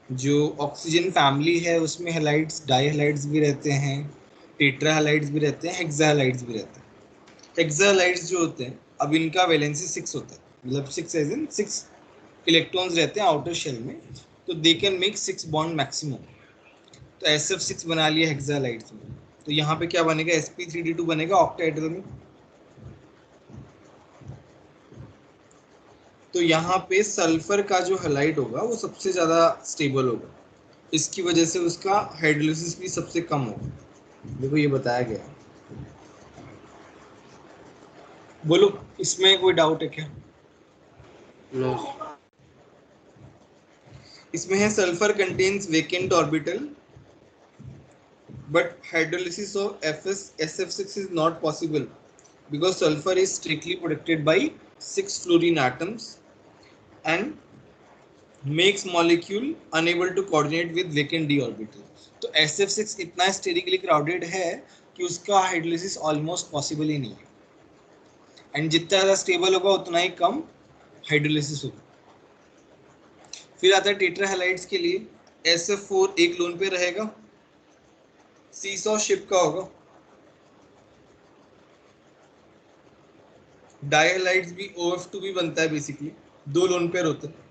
जो oxygen family है उसमें हैलाइड्स, डाई हैलाइड्स भी रहते हैं, टेट्रा हैलाइड्स भी रहते हैं, हेक्सा हैलाइड्स भी रहते हैं। हेक्सा हैलाइड्स जो होते हैं, अब इनका वैलेंसी 6 होता है, मतलब 6 एज इन 6 इलेक्ट्रॉन्स रहते हैं आउटर शेल में, तो they can make 6 bond maximum. तो SF6 बना लिया हेक्सा हैलाइड्स में, तो यहाँ पे क्या बनेगा, sp3d2 बनेगा ऑक्टाहेड्रल में। तो यहाँ पे सल्फर का जो हैलाइड होगा वो सबसे ज्यादा स्टेबल होगा, इसकी वजह से उसका हाइड्रोलिसिस भी सबसे कम होगा। देखो ये बताया गया है। बोलो इसमें कोई डाउट है क्या? नो। इसमें है sulphur contains vacant orbital but hydrolysis of SF6 is not possible because sulfur is strictly protected by 6 fluorine atoms and makes molecule unable to coordinate with vacant d orbital. तो SF6 इतना sterically crowded है कि उसका hydrolysis almost possible ही नहीं है, and जितना ज़्यादा stable होगा उतना ही कम हाइड्रोलिसिस होगा। फिर आता है टेट्रा हैलाइड्स के लिए, SF4 एक लोन पे रहेगा, सीसॉ शिप का होगा, डायहाइड्स भी OF2 भी बनता है, बेसिकली 2 लोन पेयर होते हैं।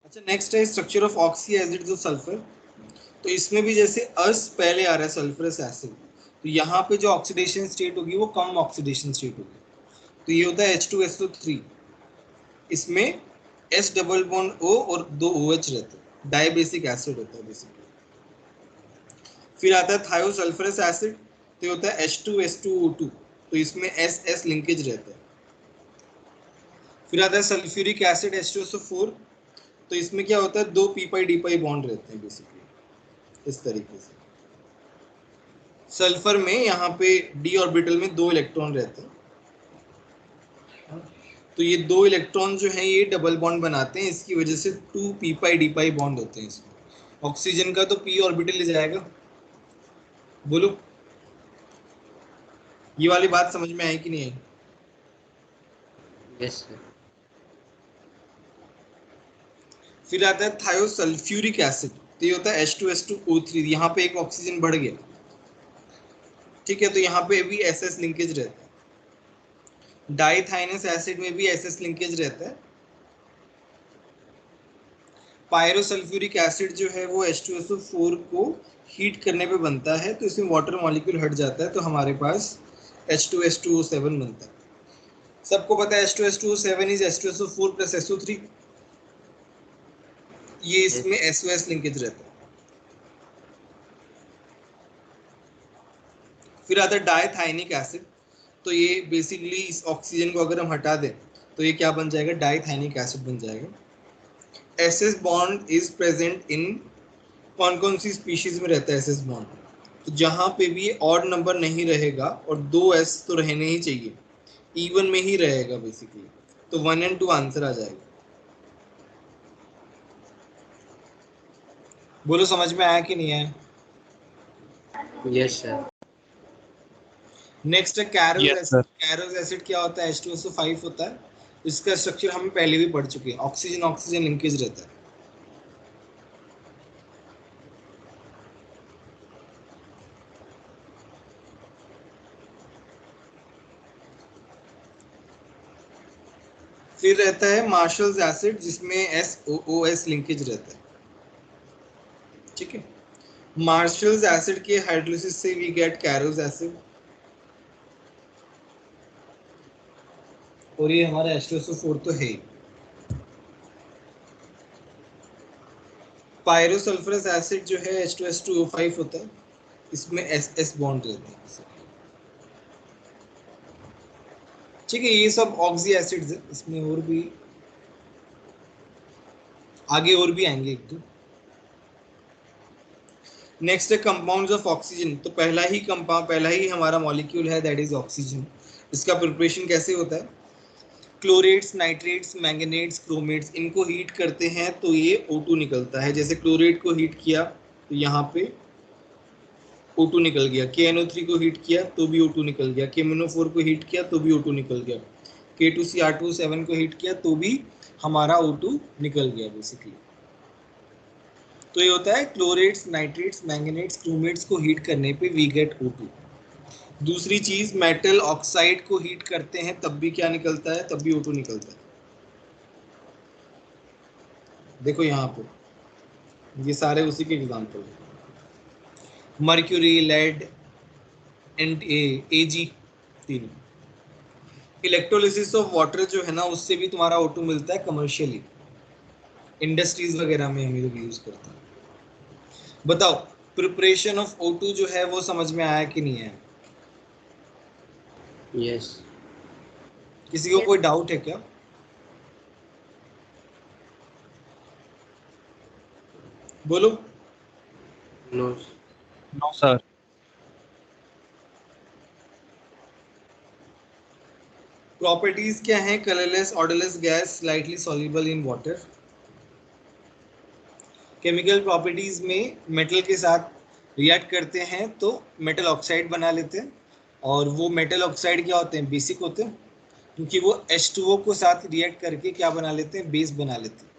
अच्छा, नेक्स्ट है structure of oxy acid of sulphur. तो इसमें भी जैसे अस पहले आ रहा है सल्फरस एसिड, तो यहाँ पे जो ऑक्सीडेशन स्टेट होगी वो कम ऑक्सीडेशन स्टेट होगी, तो ये होता है H2SO3। इसमें S डबल बॉन्ड O और 2 OH रहते हैं, डाइबेसिक एसिड होता है बेसिकली। फिर आता है थायोसल्फरस एसिड, तो ये होता है H2S2O2, तो इसमें SS लिंकेज रहता है। फिर आता है सल्फ्यूरिक एसिड H2SO4, तो इसमें क्या होता है, 2 p-pi-d-pi बॉन्ड रहते हैं बेसिकली इस तरीके से। सल्फर में यहाँ पे d ऑर्बिटल में 2 इलेक्ट्रॉन रहते हैं, तो ये 2 इलेक्ट्रॉन जो हैं ये डबल बॉन्ड बनाते हैं, इसकी वजह से 2 p-pi-d-pi बॉन्ड होते हैं इसमें। ऑक्सीजन का तो p ऑर्बिटल ले जाएगा, बोलो, ये वाली बात समझ में आई कि नहीं आई? Yes sir. फिर आता है थायोसल्फ्यूरिक एसिड, तो ये होता है H2SO3, यहाँ पे एक ऑक्सीजन बढ़ गया, ठीक है, तो यहाँ पे भी SS लिंकेज रहता है। डाइथाइनस एसिड में भी SS लिंकेज रहता है। पायरोसल्फ्यूरिक एसिड जो है वो H2SO4 को हीट करने पे बनता है, तो इसमें वाटर मॉलिक्यूल हट जाता है, तो हमारे पास H2H2O7 बनता है। सबको पता है H2H2O7 is H2SO4 plus SO3, ये इसमें SOS लिंकेज रहता है। फिर आता है डाइथाइनिक एसिड, तो ये बेसिकली इस ऑक्सीजन को अगर हम हटा दें तो ये क्या बन जाएगा, डाइथाइनिक एसिड बन जाएगा। SS bond is present in, कौन कौन सी स्पीशीज में रहता है एसएस बॉन्ड, तो जहां पे भी ऑड नंबर नहीं रहेगा और 2s तो रहने ही चाहिए, इवन में ही रहेगा बेसिकली, तो 1 और 2 आंसर आ जाएगा। बोलो समझ में आया कि नहीं आया? Yes sir. नेक्स्ट है कैरोज Yes, एसिड। sir. कैरोज एसिड क्या होता है, H2SO5 होता है, इसका स्ट्रक्चर हम पहले भी पढ़ चुके हैं, ऑक्सीजन ऑक्सीजन लिंकेज रहता है। फिर रहता है मार्शल्स एसिड, जिसमें SOOS लिंकेज रहता है, ठीक है। मार्शल्स एसिड के हाइड्रोलिसिस से वी गेट कैरोज एसिड, और ये हमारा H2SO4 तो है ही। पायरोसल्फरस एसिड जो है H2H2O5 होता है, इसमें SS बॉन्ड रहते हैं, ठीक है। ये सब ऑक्सी एसिड्स है, इसमें और भी आगे और भी आएंगे एक दो। नेक्स्ट है कंपाउंड्स ऑफ ऑक्सीजन, तो पहला ही हमारा मॉलिक्यूल है, दैट इज ऑक्सीजन। इसका प्रिपरेशन कैसे होता है, क्लोरेट्स, नाइट्रेट्स, मैंगनेट्स, क्रोमेट्स, इनको हीट करते हैं तो ये O2 निकलता है। जैसे क्लोरेट को हीट किया तो यहाँ पे O2 निकल गया, KNO3 को हीट किया तो भी O2 निकल गया, KMNO4 को हीट किया तो भी O2 निकल गया, K2CR2O7 को हीट किया तो भी हमारा O2 निकल गया बेसिकली। तो ये होता है क्लोरेट्स, नाइट्रेट्स, मैंगनेट्स, क्रोमेट्स को हीट करने पे वी गेट O2। दूसरी चीज, मेटल ऑक्साइड को हीट करते हैं तब भी क्या निकलता है, तब भी O2 निकलता है। देखो यहाँ पे ये सारे उसी के एग्जांपल हैं, मर्क्यूरी, लेड एंड Ag तीनों। इलेक्ट्रोलिसिस ऑफ वाटर जो है ना, उससे भी तुम्हारा O2 मिलता है कमर्शियली, इंडस्ट्रीज वगैरह में हम लोग यूज करते हैं। बताओ प्रिपरेशन ऑफ O2 जो है वो समझ में आया कि नहीं है? यस। किसी को कोई डाउट है क्या? बोलो। नो। No, sir. प्रॉपर्टीज क्या है, colourless, odourless gas, slightly soluble in water. Chemical properties में मेटल के साथ रिएक्ट करते हैं तो मेटल ऑक्साइड बना लेते हैं, और वो मेटल ऑक्साइड क्या होते हैं, बेसिक होते हैं, क्योंकि वो H2O को साथ रिएक्ट करके क्या बना लेते हैं, बेस बना लेते हैं।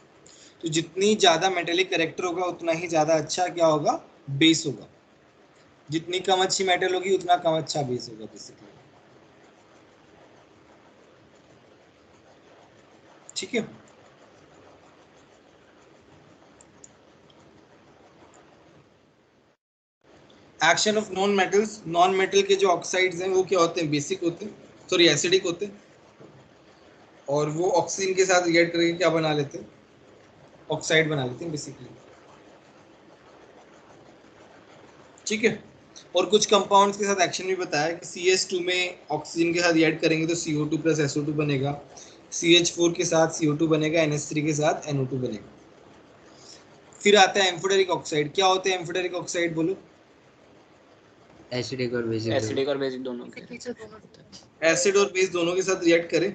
तो जितनी ज़्यादा मेटेलिक कैरेक्टर होगा उतना ही ज़्यादा अच्छा क्या होगा, बेस होगा। जितनी कम अच्छी मेटल होगी उतना कम अच्छा बेस होगा बेसिकली, ठीक है। Action of non metals, non metal के जो ऑक्साइड्स हैं वो क्या होते हैं, बेसिक होते हैं, सॉरी एसिडिक होते हैं, और वो ऑक्सीजन के साथ रिएक्ट करके क्या बना लेते हैं, ऑक्साइड बना लेते हैं बेसिकली, ठीक है। और कुछ कंपाउंड्स के साथ एक्शन भी बताया कि CH2 में ऑक्सीजन के साथ रिएक्ट करेंगे तो CO2 प्लस SO2 बनेगा, CH4 के साथ CO2 बनेगा, NH3 के साथ NO2 बनेगा। फिर आता है एम्फोटेरिक ऑक्साइड। क्या होते हैं एम्फोटेरिक ऑक्साइड, बोलो। एसिडिक और बेसिक। एसिडिक और बेसिक दोनों के। एसिड और बेस दोनों के साथ रिएक्ट करें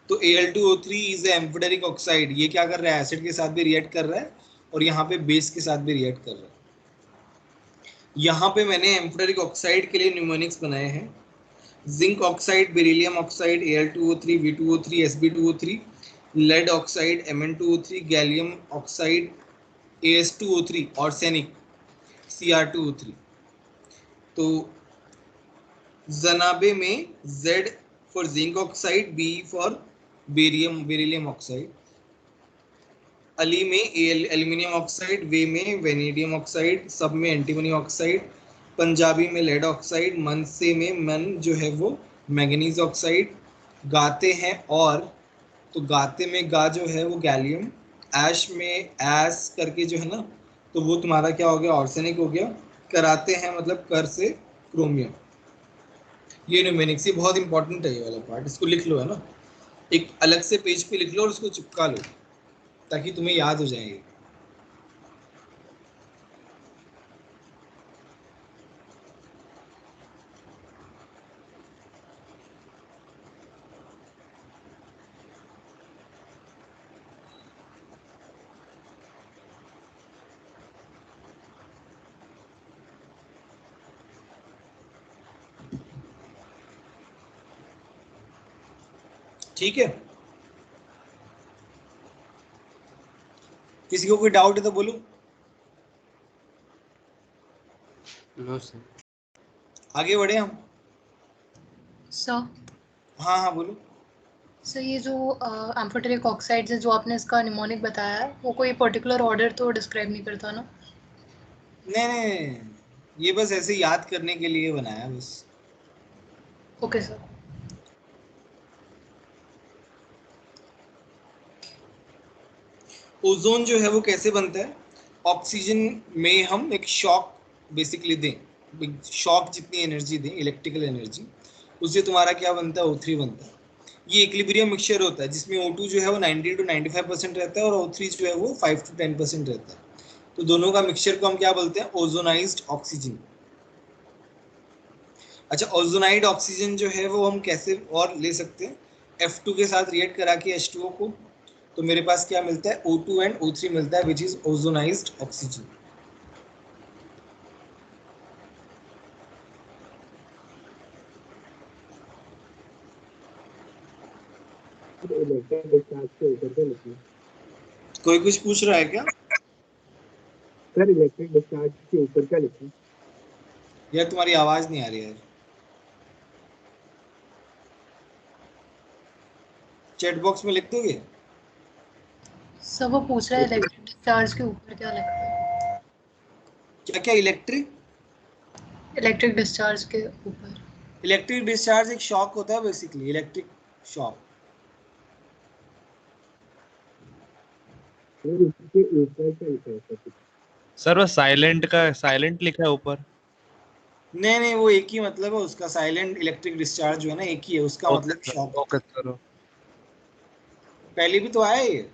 तो Al2O3 इज एम्फोटेरिक ऑक्साइड, ये क्या कर रहा है, एसिड के साथ भी रिएक्ट कर रहा है और यहाँ पे बेस के साथ भी रिएक्ट कर रहा है। यहाँ पे मैंने एम्फोटेरिक ऑक्साइड के लिए न्यूमोनिक्स बनाए हैं। Zinc oxide, beryllium oxide, Al2O3, V2O3, Sb2O3, lead oxide, Mn2O3, gallium oxide, As2O3 और सैनिक Cr2O3। तो जनाबे में Z for zinc oxide, B for beryllium oxide, अली में एल्यूमिनियम ऑक्साइड, वे में वेनेडियम ऑक्साइड, सब में एंटीमनी ऑक्साइड, पंजाबी में लेड ऑक्साइड, मनसे में मन जो है वो मैंगनीज ऑक्साइड। गाते हैं और, तो गाते में गा जो है वो गैलियम, ऐश में एस करके जो है ना, तो वो तुम्हारा क्या हो गया, ऑर्सेनिक हो गया। कराते हैं मतलब कर से क्रोमियम। ये न्यूमेरिक्स, ये बहुत इंपॉर्टेंट है ये वाला पार्ट, इसको लिख लो है ना, एक अलग से पेज पे लिख लो और उसको चिपका लो ताकि तुम्हें याद हो जाएगी। ठीक है, किसी को कोई डाउट है तो बोलो। No sir. आगे बढ़े हम। सर हाँ हाँ बोलो। सर ये जो एम्फोटेरिक ऑक्साइड्स है जो आपने इसका निमोनिक बताया है, वो कोई पर्टिकुलर ऑर्डर तो डिस्क्राइब नहीं करता ना? नहीं नहीं, ये बस ऐसे याद करने के लिए बनाया बस। Okay sir. ओजोन जो है वो कैसे बनता है, ऑक्सीजन में हम एक शॉक बेसिकली दें, शॉक जितनी एनर्जी दें, इलेक्ट्रिकल एनर्जी, उससे तुम्हारा क्या बनता है, O3 बनता है। ये इक्विलिब्रियम मिक्सचर होता है जिसमें O2 जो है वो 90 to 95% रहता है और O3 जो है वो 5 to 10% रहता है। तो दोनों का मिक्सचर को हम क्या बोलते हैं, ओजोनाइज्ड ऑक्सीजन। अच्छा, ओजोनाइड ऑक्सीजन जो है वो हम कैसे और ले सकते हैं, F2 के साथ रिएक्ट करा के H2O को, तो मेरे पास क्या मिलता है, O2 एंड O3 मिलता है, which is ozonised oxygen. Electric discharge के ऊपर क्या लिखना है? कोई कुछ पूछ रहा है क्या? सर इलेक्ट्रिक डिस्चार्ज के ऊपर क्या लिखना है? यार तुम्हारी आवाज नहीं आ रही यार, चैट बॉक्स में लिख दोगे? सर वो पूछ रहा है इलेक्ट्रिक डिस्चार्ज के ऊपर क्या लिखता है? क्या क्या इलेक्ट्रिक? इलेक्ट्रिक डिस्चार्ज के ऊपर। इलेक्ट्रिक डिस्चार्ज एक शॉक होता है बेसिकली, इलेक्ट्रिक शॉक। सर इसके ऊपर क्या लिखा है सर? सर वो साइलेंट का साइलेंट लिखा है ऊपर। नहीं नहीं, वो एक ही मतलब है उसका, साइलेंट इलेक्ट्रिक डिस्चार्ज जो है ना एक ही है उसका, मतलब शॉक। Okay sir. पहले भी तो आया ये।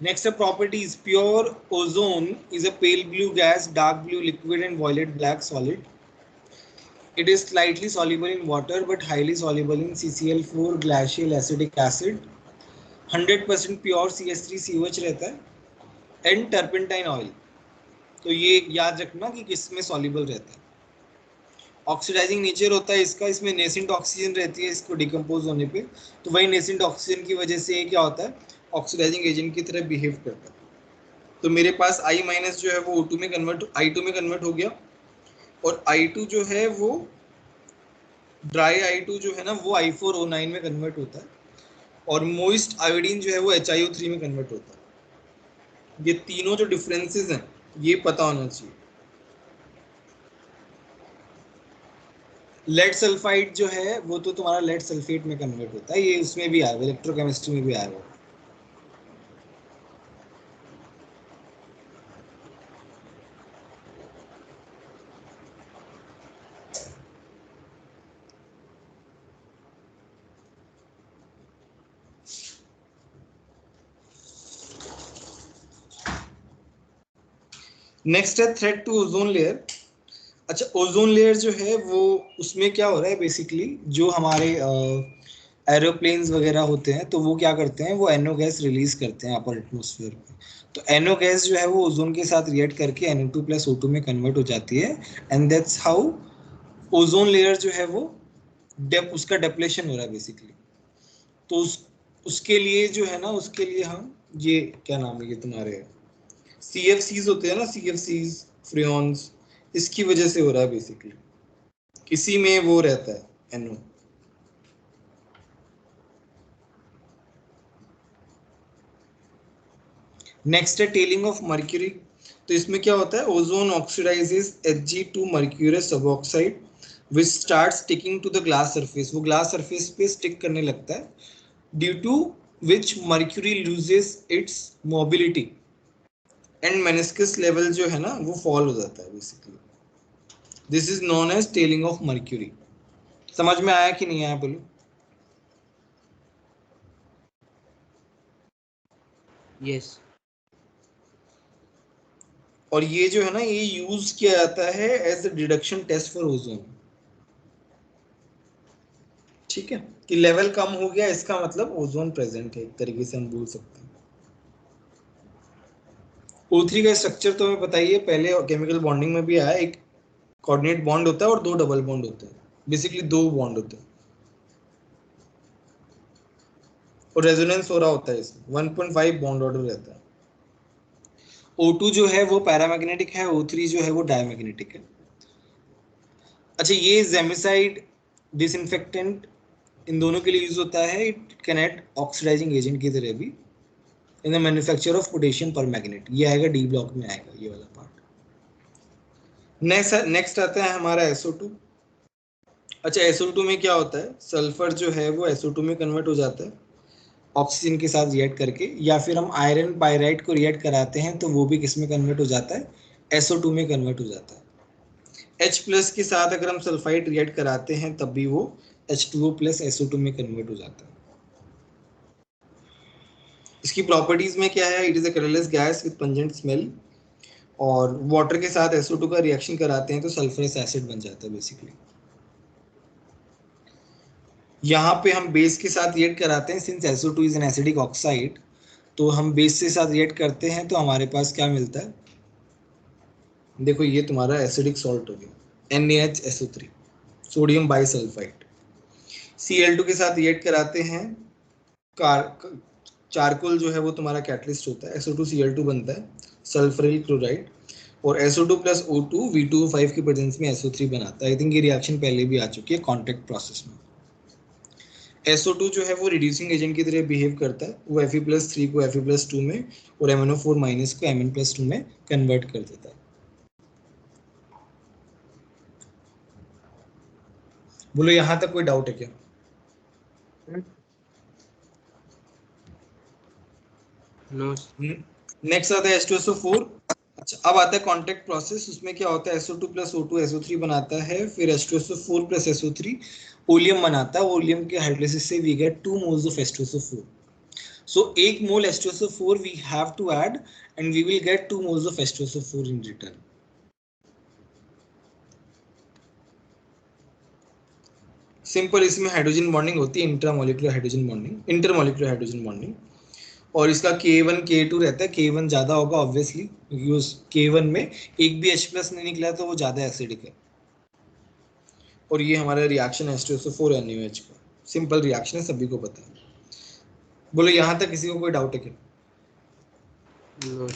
Next up, properties. Pure ozone is a pale blue gas, dark blue liquid and violet black solid. It is slightly soluble in water but highly soluble in CCl4 glacial acidic acid. 100% pure CH3COH रहता है and turpentine oil. तो ये याद रखना कि किसमें soluble रहता है। ऑक्सीडाइजिंग नेचर होता है इसका, इसमें नेसेंट ऑक्सीजन रहती है इसको डिकम्पोज होने पे, तो वही नेसेंट ऑक्सीजन की वजह से क्या होता है, ऑक्सीडाइजिंग एजेंट की तरह बिहेव करता है। तो मेरे पास I माइनस जो है वो O2 में कन्वर्ट, I2 में कन्वर्ट हो गया, और I2 जो है वो ड्राई I2 जो है ना वो I4O9 में कन्वर्ट होता है, और मोइस्ट आयोडीन जो है वो HiO3 में कन्वर्ट होता है। ये तीनों जो डिफरेंसेस हैं ये पता होना चाहिए। लेड सल्फाइड जो है वो तो तुम्हारा लेड सल्फेट में कन्वर्ट होता है, ये उसमें भी आया हुआ, इलेक्ट्रोकेमिस्ट्री में भी आया हुआ। नेक्स्ट है थ्रेट टू ओजोन लेयर। अच्छा, ओजोन लेयर जो है वो उसमें क्या हो रहा है बेसिकली, जो हमारे एरोप्लेन्स वगैरह होते हैं तो वो क्या करते हैं, वो NO गैस रिलीज करते हैं अपर एटमोसफियर में। तो NO गैस जो है वो ओजोन के साथ रिएक्ट करके NO2 प्लस O2 में कन्वर्ट हो जाती है, and that's how ozone layer जो है वो उसका डेप्लेशन हो रहा है बेसिकली। तो उसके लिए जो है ना, उसके लिए हम ये क्या नाम है, ये तुम्हारे CFCs होते हैं ना, CFCs फ्रियॉन्स, इसकी वजह से हो रहा है बेसिकली, इसी में वो रहता है NO। नेक्स्ट है टेलिंग ऑफ मर्क्यूरी। तो इसमें क्या होता है, ozone oxidizes Hg2 mercurous suboxide which starts sticking to the glass surface, वो ग्लास सरफेस पे स्टिक करने लगता है, due to which mercury loses its mobility and meniscus level जो है ना वो फॉल हो जाता है basically. This is known as tailing of mercury. समझ में आया कि नहीं आया बोलो? Yes. और ये जो है ना, ये यूज किया जाता है as a detection test for ozone. ठीक है, कि लेवल कम हो गया इसका मतलब ओजोन प्रेजेंट है, एक तरीके से हम बोल सकते हैं। O3 का स्ट्रक्चर तो हमें बताइए, पहले केमिकल बॉन्डिंग में भी आया, एक कोऑर्डिनेट बॉन्ड होता है और 2 डबल बॉन्ड होते हैं, बेसिकली 2 बॉन्ड होते हैं और रेजोनेंस हो रहा होता है, इसमें 1.5 बॉन्ड ऑर्डर रहता है। O2 जो है वो पैरामैग्नेटिक है, O3 जो है वो डायमैग्नेटिक है। अच्छा, ये जेमिसाइड डिसइंफेक्टेंट इन दोनों के लिए यूज होता है, it can act oxidising agent की तरह भी in the manufacture of potassium permanganate. ये आएगा D ब्लॉक में आएगा ये वाला पार्ट। नेक्स्ट आता है हमारा SO2। अच्छा, SO2 में क्या होता है, सल्फर जो है वो SO2 में कन्वर्ट हो जाता है ऑक्सीजन के साथ रिएक्ट करके, या फिर हम आयरन पायराइट को रिएक्ट कराते हैं तो वो भी किस में कन्वर्ट हो जाता है, SO2 में कन्वर्ट हो जाता है। H प्लस के साथ अगर हम सल्फाइड रिएक्ट कराते हैं तब भी वो H2O प्लस SO2 में कन्वर्ट हो जाता है। इसकी प्रॉपर्टीज में क्या है, it is a colourless gas with pungent smell, और वाटर के साथ SO2 का रिएक्शन कराते हैं तो सल्फरस एसिड बन जाता है बेसिकली। यहाँ पे हम बेस के साथ रिएक्ट कराते हैं, since SO2 is an acidic oxide, तो हम बेस के साथ रिएक्ट करते हैं तो हमारे पास क्या मिलता है, देखो ये तुम्हारा एसिडिक सॉल्ट हो गया NaHSO3, सोडियम बाइसल्फाइड। Cl2 के साथ रिएक्ट कराते हैं, चारकोल जो है वो तुम्हारा कैटलिस्ट होता है, SO2Cl2 बनता है, सल्फरिल क्लोराइड, और SO2 प्लस O2 V2O5 की प्रेजेंस में SO3 बनाता है। आई थिंक ये रिएक्शन पहले भी आ चुकी है कॉन्टैक्ट प्रोसेस में। SO2 जो है वो रिड्यूसिंग एजेंट की तरह बिहेव करता है, वो Fe+3 को Fe+2 में और MnO4 माइनस को Mn+2 में कन्वर्ट कर देता है। बोलो यहां तक कोई डाउट है क्या? No. नेक्स्ट आता है H2SO4। अच्छा, अब आता है कॉन्टैक्ट प्रोसेस। उसमें क्या होता है, SO2 प्लस O2 SO3 बनाता है, फिर H2SO4 प्लस SO3 ओलियम बनाता है, ओलियम के हाइड्रोलिसिस से we get 2 moles of H2SO4। So 1 mole H2SO4 we have to add and we will get 2 moles of H2SO4 in return. Simple, इसमें hydrogen bonding होती है, intramolecular hydrogen bonding, intermolecular hydrogen bonding, और इसका K1 K2 रहता है। K1 ज़्यादा होगा obviously, क्योंकि उस K1 में एक भी H प्लस नहीं निकला तो वो ज़्यादा एसिडिक है। और ये हमारा रिएक्शन H2SO4 NaOH का सिंपल रिएक्शन है, सभी को पता है। बोलो यहाँ तक किसी को कोई डाउट है क्या? No.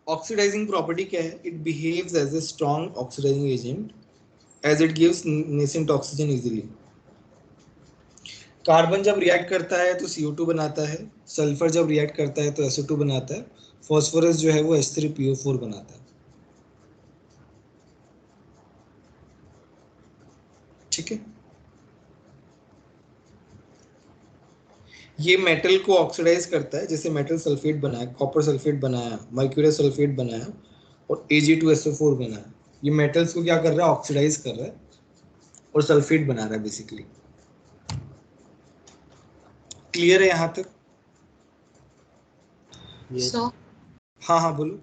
ऑक्सीडाइजिंग प्रॉपर्टी क्या है, it behaves as a strong oxidising agent as it gives nascent oxygen easily. Carbon जब रिएक्ट करता है तो CO2 बनाता है, सल्फर जब रिएक्ट करता है तो SO2 बनाता है, फॉस्फोरस जो है वो H3PO4 बनाता है। ठीक है, ये मेटल को ऑक्सीडाइज करता है, जैसे मेटल सल्फेट बनाया, कॉपर सल्फेट बनाया, मर्क्यूरियस सल्फेट बनाया और Ag2SO4 बनाया। ये मेटल्स को क्या कर रहा है, ऑक्सीडाइज कर रहा है और सल्फेट बना रहा है बेसिकली। क्लियर है यहाँ तक? Yes. सो हाँ हाँ बोलो।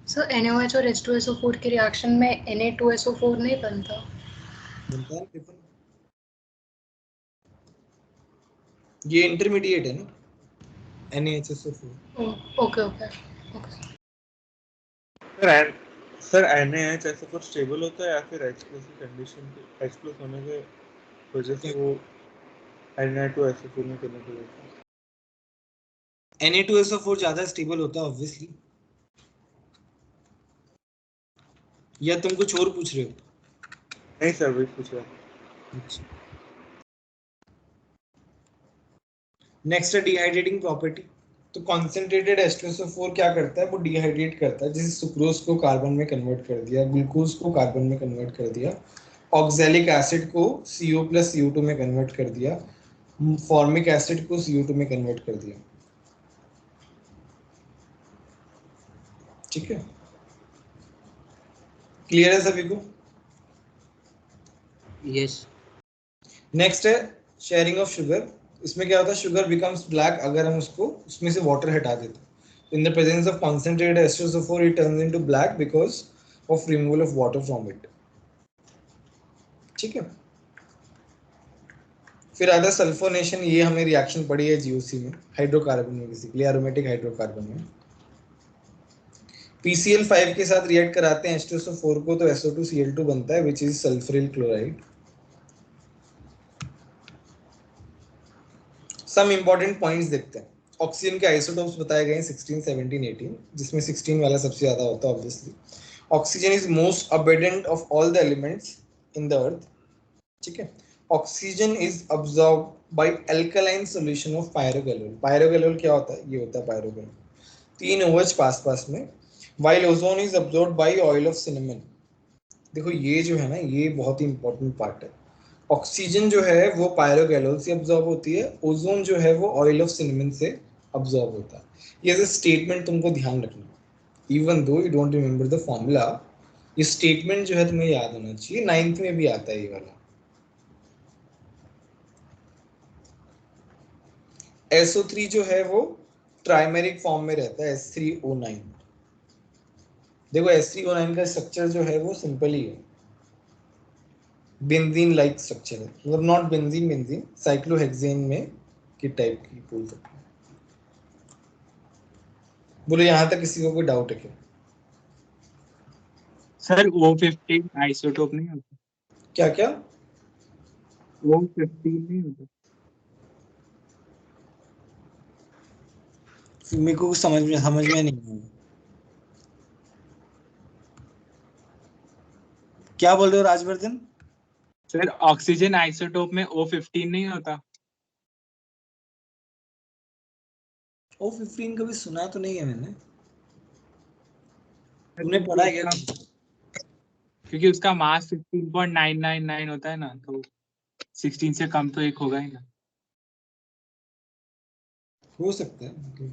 सर NaOH और H2SO4 के रिएक्शन में Na2SO4 नहीं बनता। बनता है पेपर, ये इंटरमीडिएट है ना NaHSO4। Okay okay okay. Sir NaHSO4 stable होता है या फिर H+ की कंडीशन पे H+ होने के वजह से वो Na2SO4 में कन्वर्ट हो जाता है? Na2SO4 ज्यादा स्टेबल होता है ऑब्वियसली, या तुम कुछ और पूछ रहे हो? नहीं सर, वही पूछ रहा था। नेक्स्ट है डिहाइड्रेटिंग प्रॉपर्टी। तो कॉन्सेंट्रेटेड H2SO4 क्या करता है, वो डिहाइड्रेट करता है। जैसे सुक्रोज को कार्बन में कन्वर्ट कर दिया, ग्लूकोज को कार्बन में कन्वर्ट कर दिया, ऑक्सैलिक एसिड को CO+CO2 में कन्वर्ट कर दिया, फॉर्मिक एसिड को CO2 में कन्वर्ट कर दिया। ठीक है, क्लियर है सभी को? Yes. नेक्स्ट है शेयरिंग ऑफ शुगर। इसमें क्या होता है, शुगर बिकम्स ब्लैक अगर हम उसको उसमें से वाटर हटा देते हैं। In the presence of concentrated H2SO4 it turns into black because of removal of water from it. ठीक है, फिर आता है सल्फोनेशन। ये हमें रिएक्शन पड़ी है GOC में, हाइड्रोकार्बन में, बेसिकली एरोमेटिक हाइड्रोकार्बन में। PCl5 के साथ रिएक्ट कराते हैं H2SO4 को, तो SO2Cl2 बनता है which is sulphuryl chloride. Some important points देखते हैं। ऑक्सीजन के आइसोटोप्स बताए गए हैं 16, 17, 18, जिसमें 16 वाला सबसे ज्यादा होता है obviously. Oxygen is most abundant of all the elements in the earth. ठीक है, oxygen is absorb by alkaline solution of pyrogallol. Pyrogallol क्या होता है, ये होता है पायरोगैलोल, 3 OH पास पास में। While ozone is absorb by oil of cinnamon. देखो ये जो है ना, ये बहुत ही इंपॉर्टेंट पार्ट है। ऑक्सीजन जो है वो पायरोगैलोल से अब्सॉर्ब होती है, ओजोन जो है वो ऑयल ऑफ सिनेमन से अब्सॉर्ब होता है। ये स्टेटमेंट तुमको ध्यान रखना, even though you don't remember the formula, ये स्टेटमेंट जो है तुम्हें याद होना चाहिए। 9th में भी आता है ये वाला। SO3 जो है वो ट्राइमेरिक फॉर्म में रहता है, H3O9। देखो H3O9 का स्ट्रक्चर जो है वो सिंपल ही है, बेंजीन लाइक स्ट्रक्चर है, मतलब नॉट बेंजीन, बेंजीन साइक्लोहेक्सेन में की टाइप की बोल सकते हैं। बोलो यहाँ तक किसी को कोई डाउट है क्या? सर O15 आइसोटोप नहीं होता? क्या क्या? O15 नहीं होता? मेरे को समझ में नहीं आया, क्या बोल रहे हो राजवर्धन? सर ऑक्सीजन आइसोटोप में O15 नहीं होता? O15 कभी सुना तो नहीं है मैंने, तुमने पढ़ा है क्या? क्योंकि उसका मास 16.999 होता है ना, तो 16 से कम तो एक होगा ही ना। हो सकता है।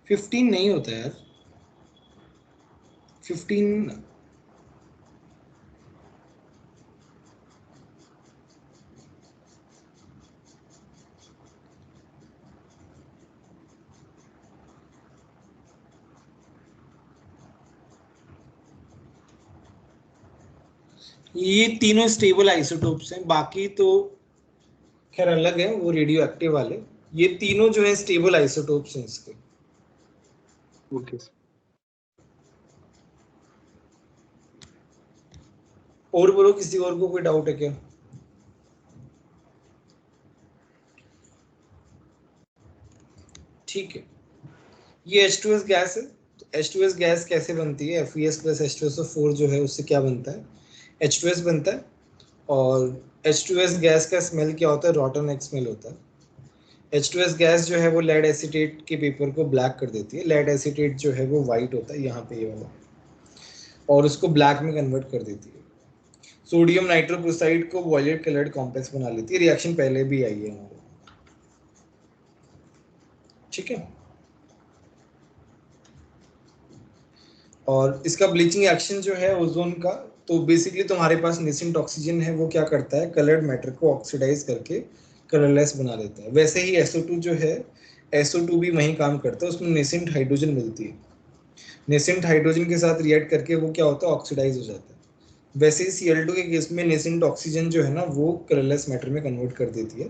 फिफ्टीन नहीं होता यार, 15 ये तीनों स्टेबल आइसोटोप्स हैं, बाकी तो खैर अलग है, वो रेडियो एक्टिव वाले। ये तीनों जो है स्टेबल आइसोटोप्स हैं इसके। ओके। और बोलो, किसी और को कोई डाउट है क्या? ठीक है, ये H2S गैस है। तो H2S गैस कैसे बनती है? FeS प्लस H2SO4 जो है उससे क्या बनता है, H2S बनता है। और H2S गैस का स्मेल क्या होता है, रॉटन एग स्मेल होता है। H2S गैस जो है वो लेड एसीटेट के पेपर को ब्लैक कर देती है। लेड एसीटेट जो है वो वाइट होता है यहाँ पे ये वाला, और उसको ब्लैक में कन्वर्ट कर देती है। सोडियम नाइट्रोक्लोराइड को वॉयलेट कलर्ड कॉम्प्लेक्स बना लेती है। रिएक्शन पहले भी आई है हमारे, ठीक है। और इसका ब्लीचिंग एक्शन जो है ओजोन का, तो बेसिकली तुम्हारे पास नेसेंट ऑक्सीजन है, वो क्या करता है, कलर्ड मैटर को ऑक्सीडाइज करके कलरलेस बना देता है। वैसे ही SO2 जो है, SO2 भी वही काम करता है, उसमें नेसेंट हाइड्रोजन मिलती है। नेसेंट हाइड्रोजन के साथ रिएक्ट करके वो क्या होता है, ऑक्सीडाइज हो जाता है। वैसे ही Cl2 के केस में नेसेंट ऑक्सीजन जो है ना वो कलरलेस मैटर में कन्वर्ट कर देती है।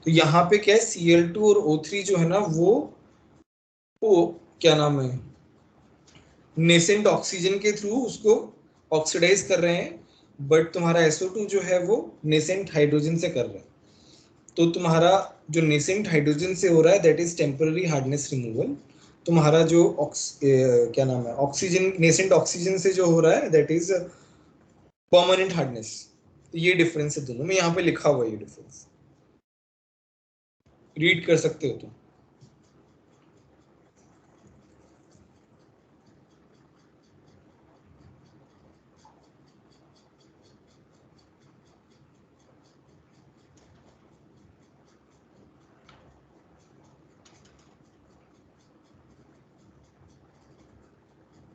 तो यहाँ पे क्या है, Cl2 और O3 जो है ना वो क्या नाम है, नेसेंट ऑक्सीजन के थ्रू उसको ऑक्सीडाइज कर रहे हैं, बट तुम्हारा SO2 जो है वो नेसेंट हाइड्रोजन से कर रहा है। तो तुम्हारा जो नेसेंट हाइड्रोजन से हो रहा है that is temporary hardness removal. तुम्हारा जो क्या नाम है, ऑक्सीजन, नेसेंट ऑक्सीजन से जो हो रहा है दैट इज परमानेंट हार्डनेस। ये डिफरेंस है दोनों में, यहाँ पे लिखा हुआ है ये डिफरेंस, रीड कर सकते हो तुम।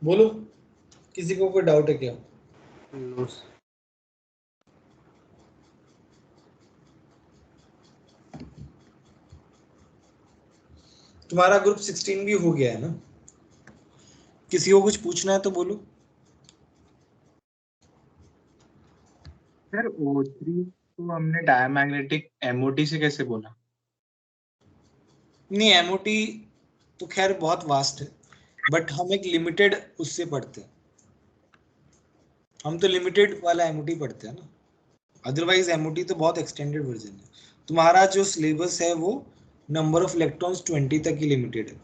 बोलो, किसी को कोई डाउट है क्या? No sir. तुम्हारा ग्रुप 16 भी हो गया है ना? किसी को कुछ पूछना है तो बोलो। सर O3 तो हमने डायमैग्नेटिक MOT से कैसे बोला? नहीं, MOT तो खैर बहुत वास्ट है, बट हम एक लिमिटेड उससे पढ़ते हैं, हम तो लिमिटेड वाला MOT पढ़ते हैं ना। अदरवाइज MOT तो बहुत एक्सटेंडेड वर्जन है। तुम्हारा जो सिलेबस है वो नंबर ऑफ इलेक्ट्रॉन्स 20 तक ही लिमिटेड है।